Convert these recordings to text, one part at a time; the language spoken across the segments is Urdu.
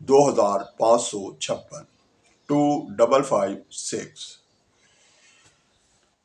2556 2556।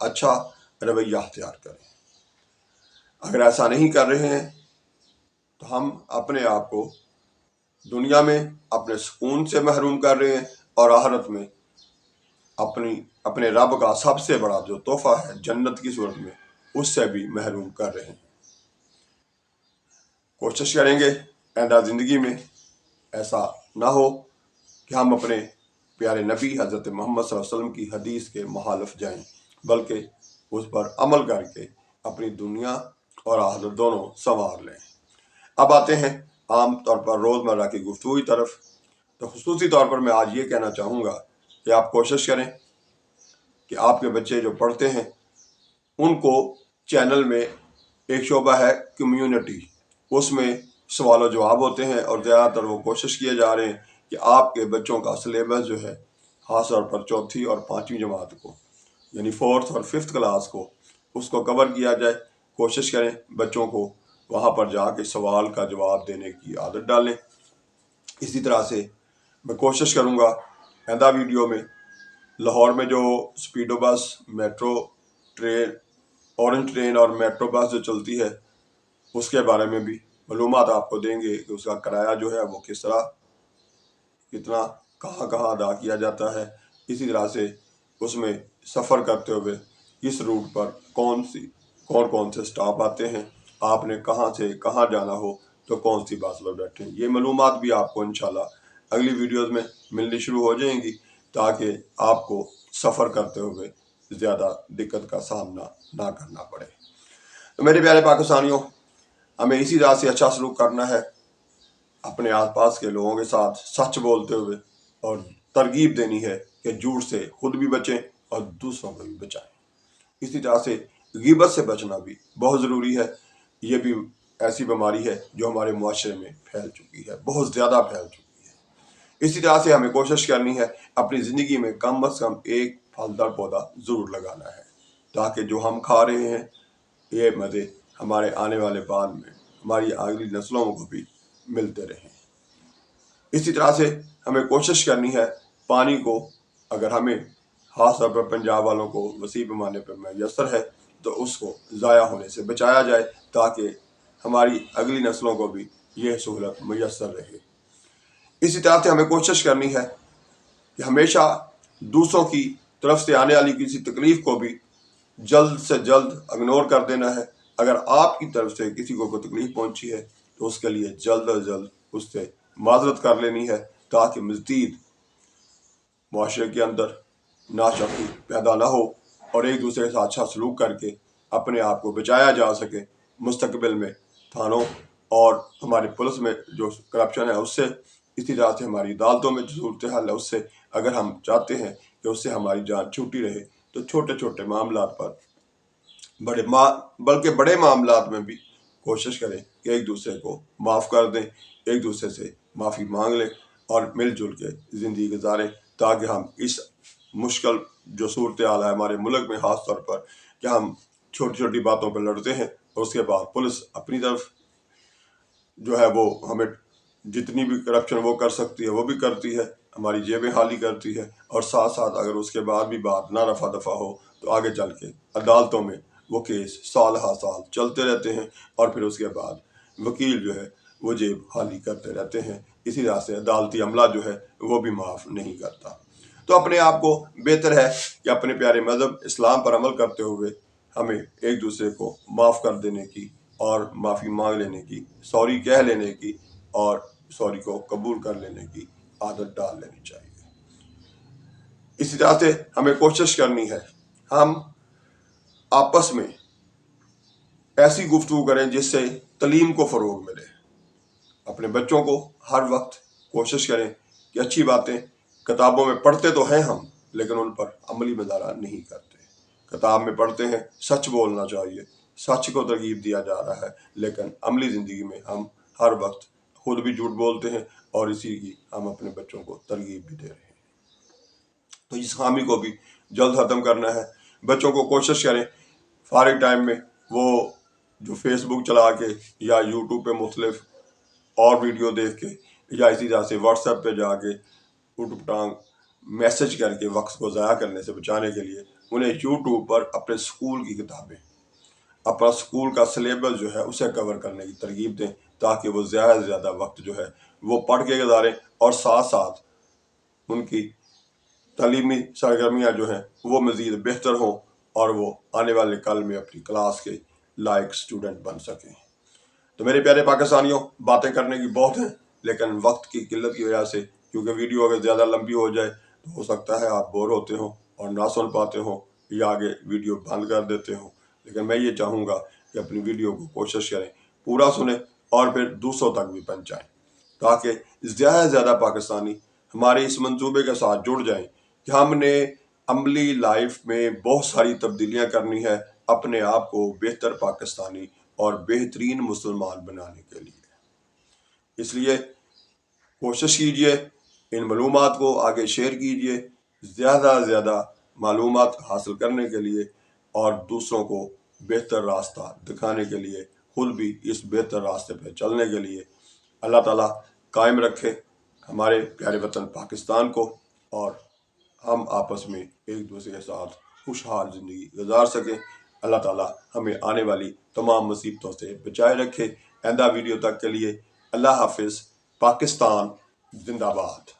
اچھا رویہ اختیار کریں۔ اگر ایسا نہیں کر رہے ہیں تو ہم اپنے آپ کو دنیا میں اپنے سکون سے محروم کر رہے ہیں، اور آخرت میں اپنے رب کا سب سے بڑا جو تحفہ ہے جنت کی صورت میں، اس سے بھی محروم کر رہے ہیں۔ کوشش کریں گے آئندہ زندگی میں ایسا نہ ہو کہ ہم اپنے پیارے نبی حضرت محمد صلی اللہ علیہ وسلم کی حدیث کے مخالف جائیں، بلکہ اس پر عمل کر کے اپنی دنیا اور آخرت دونوں سنوار لیں۔ اب آتے ہیں عام طور پر روزمرہ کی گفتگو کی طرف۔ تو خصوصی طور پر میں آج یہ کہنا چاہوں گا کہ آپ کوشش کریں کہ آپ کے بچے جو پڑھتے ہیں ان کو چینل میں ایک شعبہ ہے کمیونٹی، اس میں سوال و جواب ہوتے ہیں، اور زیادہ تر وہ کوشش کیے جا رہے ہیں کہ آپ کے بچوں کا سلیبس جو ہے خاص طور پر چوتھی اور پانچویں جماعت کو، یعنی فورتھ اور ففتھ کلاس کو، اس کو کور کیا جائے۔ کوشش کریں بچوں کو وہاں پر جا کے سوال کا جواب دینے کی عادت ڈالیں۔ اسی طرح سے میں کوشش کروں گا آئندہ ویڈیو میں لاہور میں جو اسپیڈو بس، میٹرو ٹرین، اورنج ٹرین اور میٹرو بس جو چلتی ہے اس کے بارے میں بھی معلومات آپ کو دیں گے کہ اس کا کرایہ جو ہے وہ کس طرح، کتنا، کہاں کہاں ادا کیا جاتا ہے۔ اسی طرح سے اس میں سفر کرتے ہوئے اس روٹ پر کون کون سے سٹاپ آتے ہیں، آپ نے کہاں سے کہاں جانا ہو تو کون سی بس پر بیٹھیں۔ یہ معلومات بھی آپ کو انشاءاللہ اگلی ویڈیوز میں ملنی شروع ہو جائیں گی، تاکہ آپ کو سفر کرتے ہوئے زیادہ دقت کا سامنا نہ کرنا پڑے۔ تو میرے پیارے پاکستانیوں، ہمیں اسی طرح سے اچھا سلوک کرنا ہے اپنے آس پاس کے لوگوں کے ساتھ، سچ بولتے ہوئے، اور ترغیب دینی ہے کہ جھوٹ سے خود بھی بچیں اور دوسروں کو بھی بچائیں۔ اسی طرح سے غیبت سے بچنا بھی بہت ضروری ہے۔ یہ بھی ایسی بیماری ہے جو ہمارے معاشرے میں پھیل چکی ہے، بہت زیادہ پھیل چکی ہے۔ اسی طرح سے ہمیں کوشش کرنی ہے اپنی زندگی میں کم از کم ایک پھلدار پودا ضرور لگانا ہے، تاکہ جو ہم کھا رہے ہیں یہ مزے ہمارے آنے والے بعد میں ہماری اگلی نسلوں کو بھی ملتے رہیں۔ اسی طرح سے ہمیں کوشش کرنی ہے پانی کو، اگر ہمیں خاص طور پر پنجاب والوں کو وسیع پیمانے پر میسر ہے تو اس کو ضائع ہونے سے بچایا جائے، تاکہ ہماری اگلی نسلوں کو بھی یہ سہولت میسر رہے۔ اسی طرح سے ہمیں کوشش کرنی ہے کہ ہمیشہ دوسروں کی طرف سے آنے والی کسی تکلیف کو بھی جلد سے جلد اگنور کر دینا ہے۔ اگر آپ کی طرف سے کسی کو کوئی تکلیف پہنچی ہے تو اس کے لیے جلد از جلد اس سے معذرت کر لینی ہے، تاکہ مزید معاشرے کے اندر ناشکری پیدا نہ ہو اور ایک دوسرے کے ساتھ اچھا سلوک کر کے اپنے آپ کو بچایا جا سکے۔ مستقبل میں تھانوں اور ہماری پولیس میں جو کرپشن ہے اس سے، اسی طرح سے ہماری عدالتوں میں جو صورتحال ہے اس سے، اگر ہم چاہتے ہیں کہ اس سے ہماری جان چھوٹی رہے تو چھوٹے چھوٹے معاملات پر بلکہ بڑے معاملات میں بھی کوشش کریں کہ ایک دوسرے کو معاف کر دیں، ایک دوسرے سے معافی مانگ لیں اور مل جل کے زندگی گزاریں، تاکہ ہم اس مشکل جو صورتحال ہے ہمارے ملک میں خاص طور پر، کہ ہم چھوٹی چھوٹی باتوں پہ لڑتے ہیں اور اس کے بعد پولیس اپنی طرف جو ہے وہ ہمیں جتنی بھی کرپشن وہ کر سکتی ہے وہ بھی کرتی ہے، ہماری جیبیں خالی کرتی ہے، اور ساتھ ساتھ اگر اس کے بعد بھی بات نہ رفع دفع ہو تو آگے چل کے عدالتوں میں وہ کیس سال ہا سال چلتے رہتے ہیں، اور پھر اس کے بعد وکیل جو ہے وہ جیب خالی کرتے رہتے ہیں۔ اسی طرح سے عدالتی عملہ جو ہے وہ بھی معاف نہیں کرتا۔ تو اپنے آپ کو بہتر ہے کہ اپنے پیارے مذہب اسلام پر عمل کرتے ہوئے ہمیں ایک دوسرے کو معاف کر دینے کی اور معافی مانگ لینے کی، سوری کہہ لینے کی اور سوری کو قبول کر لینے کی عادت ڈال لینی چاہیے۔ اسی طرح سے ہمیں کوشش کرنی ہے ہم آپس میں ایسی گفتگو کریں جس سے تعلیم کو فروغ ملے۔ اپنے بچوں کو ہر وقت کوشش کریں کہ اچھی باتیں کتابوں میں پڑھتے تو ہیں ہم، لیکن ان پر عملی مظاہرہ نہیں کرتے۔ کتاب میں پڑھتے ہیں سچ بولنا چاہیے، سچ کو ترغیب دیا جا رہا ہے، لیکن عملی زندگی میں ہم ہر وقت خود بھی جھوٹ بولتے ہیں اور اسی کی ہم اپنے بچوں کو ترغیب بھی دے رہے ہیں۔ تو اس خامی کو بھی جلد ختم کرنا ہے۔ بچوں کو کوشش کریں فارغ ٹائم میں وہ جو فیس بک چلا کے یا یوٹیوب پہ مختلف اور ویڈیو دیکھ کے یا اسی طرح سے واٹس ایپ پہ جا کے اٹھ پٹانگ میسج کر کے وقت کو ضائع کرنے سے بچانے کے لیے انہیں یوٹیوب پر اپنے سکول کی کتابیں، اپنا سکول کا سلیبس جو ہے اسے کور کرنے کی ترغیب دیں، تاکہ وہ زیادہ سے زیادہ وقت جو ہے وہ پڑھ کے گزاریں، اور ساتھ ساتھ ان کی تعلیمی سرگرمیاں جو ہیں وہ مزید بہتر ہوں، اور وہ آنے والے کل میں اپنی کلاس کے لائق اسٹوڈنٹ بن سکیں۔ تو میرے پیارے پاکستانیوں، باتیں کرنے کی بہت ہیں، لیکن وقت کی قلت کی وجہ سے، کیونکہ ویڈیو اگر زیادہ لمبی ہو جائے تو ہو سکتا ہے آپ بور ہوتے ہوں اور نہ سن پاتے ہوں، یا آگے ویڈیو بند کر دیتے ہوں۔ لیکن میں یہ چاہوں گا کہ اپنی ویڈیو کو کوشش کریں پورا سنیں، اور پھر دوسروں تک بھی پہنچائیں، تاکہ زیادہ سے زیادہ پاکستانی ہمارے اس منصوبے کے ساتھ جڑ جائیں کہ ہم نے عملی لائف میں بہت ساری تبدیلیاں کرنی ہے اپنے آپ کو بہتر پاکستانی اور بہترین مسلمان بنانے کے لیے۔ اس لیے کوشش کیجئے، ان معلومات کو آگے شیئر کیجئے، زیادہ سے زیادہ معلومات حاصل کرنے کے لیے، اور دوسروں کو بہتر راستہ دکھانے کے لیے، خود بھی اس بہتر راستے پہ چلنے کے لیے۔ اللہ تعالیٰ قائم رکھے ہمارے پیارے وطن پاکستان کو، اور ہم آپس میں ایک دوسرے کے ساتھ خوشحال زندگی گزار سکیں۔ اللہ تعالیٰ ہمیں آنے والی تمام مصیبتوں سے بچائے رکھے۔ آئندہ ویڈیو تک کے لیے اللہ حافظ۔ پاکستان زندہ باد۔